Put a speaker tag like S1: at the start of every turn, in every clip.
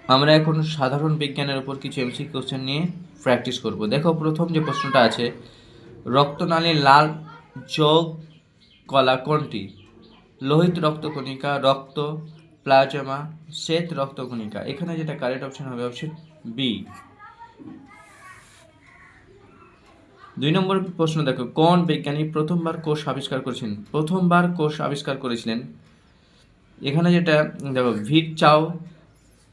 S1: আমরা এখন সাধারণ বিজ্ঞানের উপর কিছু এমসি কোশ্চেন নিয়ে প্র্যাকটিস করব। দেখো, প্রথম যে প্রশ্নটা আছে, রক্তনালীর লাল যোগ কলা কোনটি? লোহিত রক্তকণিকা, রক্ত, প্লাজমা, শ্বেত রক্তকণিকা। এখানে যেটা কারেক্ট অপশন হবে অপশন বি। 2 নম্বর প্রশ্ন দেখো, কোন বিজ্ঞানী প্রথমবার কোষ আবিষ্কার করেছিলেন? এখানে যেটা দেখো, Virchow,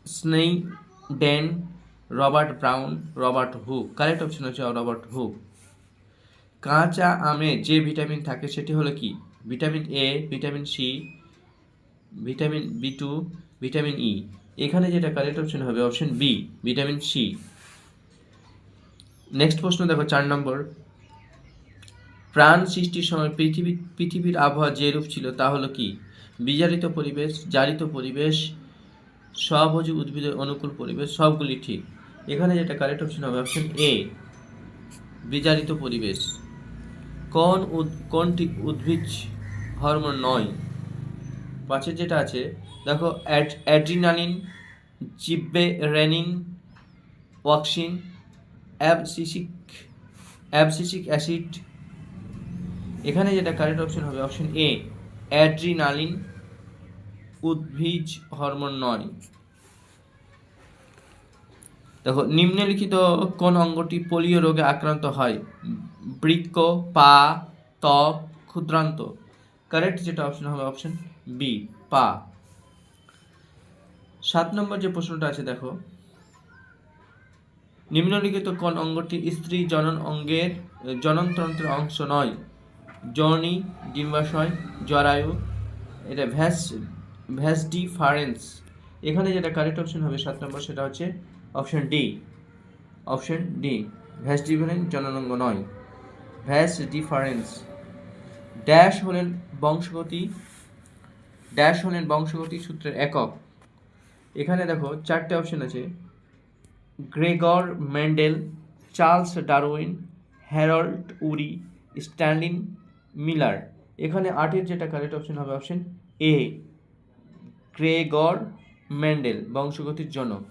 S1: Schleiden, Robert Brown, Robert Hooke. Correct option হচ্ছে রবার্ট হুক। কাঁচা আমে যে ভিটামিন থাকে সেটি হলো কি? Vitamin A, vitamin C, vitamin বি2, ভিটামিন ই। এখানে যেটা কারেক্ট অপশন হবে option B, vitamin C. Next প্রশ্ন দেখো, 4 নম্বর, প্রাণ সৃষ্টির সময় পৃথিবীর আবহাওয়া যে রূপ ছিল তা হলো কি? বিজারিত পরিবেশ, জারিত পরিবেশ, স্বভোজী উদ্ভিদের অনুকূল পরিবেশ। সবগুলি ঠিক। এখানে যেটা কারেক্ট অপশন হবে অপশন এ, বিজারিত পরিবেশ। কোনটি উদ্ভিজ হরমোন নয়? পাঁচের যেটা আছে দেখো, adrenaline, gibberellin, auxin, abscisic acid. এখানে যেটা কারেক্ট অপশন হবে অপশন এ, অ্যাড্রিনালিন উদ্ভিজ হরমোন নয়। দেখো, নিম্নলিখিত কোন অঙ্গটি পোলিও রোগে আক্রান্ত হয়? বৃক্ক, পা, ত্বক, ক্ষুদ্রান্ত। কারেক্ট যেটা অপশন হবে অপশন বি, পা। 7 নম্বর যে প্রশ্নটা আছে দেখো, নিম্নলিখিত কোন অঙ্গটি স্ত্রী জননতন্ত্রের অংশ নয়? যোনি, ডিম্বাশয়, জরায়ু। এটা ভ্যাস ডিফারেন্স। এখানে যেটা কারেক্ট অপশন হবে 7 নম্বর, সেটা হচ্ছে option D, option D. Vas deferens জননাঙ্গ নয়, ভ্যাস ডিফারেন্স। ড্যাশ হলেন বংশগতি সূত্রের একক। এখানে দেখো 4টে অপশন আছে, Gregor Mendel, Charles Darwin, Harold Urey, Stanley Miller. এখানে 8এর যেটা কারেক্ট অপশন হবে অপশন এ, গ্রেগর মেন্ডেল, বংশগতির জনক।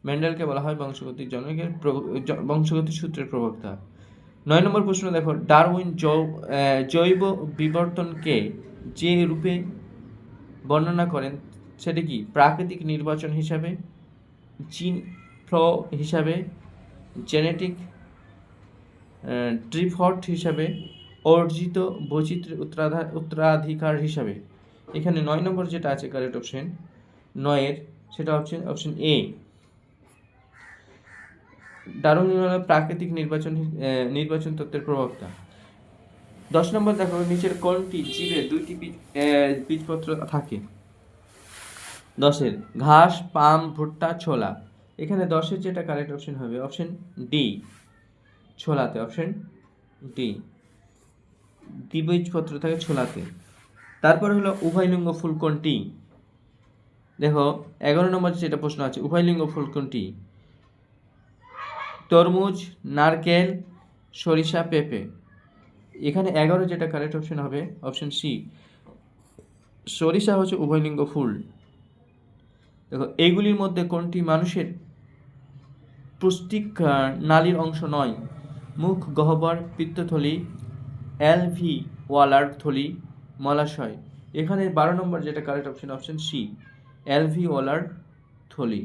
S1: মেন্ডেলকে বলা হয় বংশগতির জনকের বংশগতি সূত্রের প্রবক্তা। 9 নম্বর প্রশ্ন দেখো, ডারউইন জৈব বিবর্তনকে যে রূপে বর্ণনা করেন সেটি কি? প্রাকৃতিক নির্বাচন হিসাবে, জিন ফ্লো হিসাবে, জেনেটিক ড্রিফট হিসাবে, অর্জিত বৈচিত্র্যের উত্তরাধিকার হিসাবে। এখানে 9 নম্বর যেটা আছে কারেক্ট অপশন 9-এর, সেটা অপশন এ, ডারউইন হল প্রাকৃতিক নির্বাচন তত্ত্বের প্রবক্তা। 10 নম্বর দেখো, নিচের কোনটি জীবের 2টি বীজপত্র থাকে? 10-এর, ঘাস, পাম, ভুট্টা, ছোলা। এখানে 10-এর যেটা কারেক্ট অপশন হবে অপশন ডি, ছোলাতে, অপশন ডি, দ্বিবীজপত্র থাকে ছোলাতে। তারপর হলো উভয়লিঙ্গ ফুল কোনটি? দেখো 11 নম্বর যেটা প্রশ্ন আছে, উভয়লিঙ্গ ফুল কোনটি? তরমুজ, নারকেল, সরিষা, পেঁপে। এখানে 11 যেটা কারেক্ট অপশন হবে অপশন সি, সরিষা হচ্ছে উভয়লিঙ্গ ফুল। দেখো, এইগুলির মধ্যে কোনটি মানুষের পুষ্টিক নালীর অংশ নয়? মুখ, গহ্বর, পিত্তথলি, অ্যালভিওলার থলি, মলাশয়। এখানে 12 নম্বর যেটা কারেক্ট অপশন সি, অ্যালভিওলার থলি।